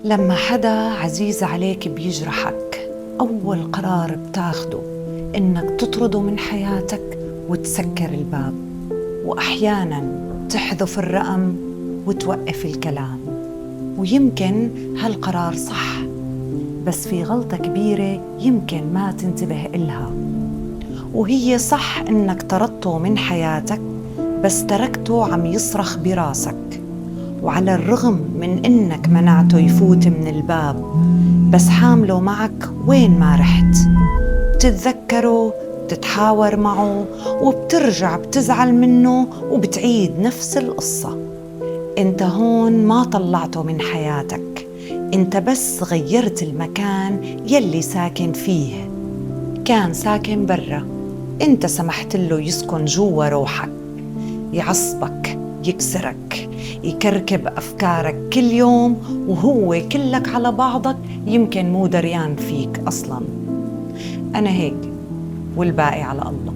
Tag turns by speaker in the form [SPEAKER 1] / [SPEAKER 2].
[SPEAKER 1] لما حدا عزيز عليك بيجرحك، أول قرار بتاخده إنك تطرده من حياتك وتسكر الباب، وأحياناً تحذف الرقم وتوقف الكلام. ويمكن هالقرار صح، بس في غلطة كبيرة يمكن ما تنتبه إلها. وهي صح إنك طردته من حياتك، بس تركته عم يصرخ براسك، وعلى الرغم من إنك منعته يفوت من الباب، بس حامله معك وين ما رحت. بتتذكره، بتتحاور معه، وبترجع بتزعل منه وبتعيد نفس القصة. انت هون ما طلعته من حياتك، انت بس غيرت المكان يلي ساكن فيه. كان ساكن برا، انت سمحت له يسكن جوا روحك، يعصبك، يكسرك، يكركب أفكارك كل يوم، وهو كلك على بعضك يمكن مو دريان فيك أصلاً. أنا هيك، والباقي على الله.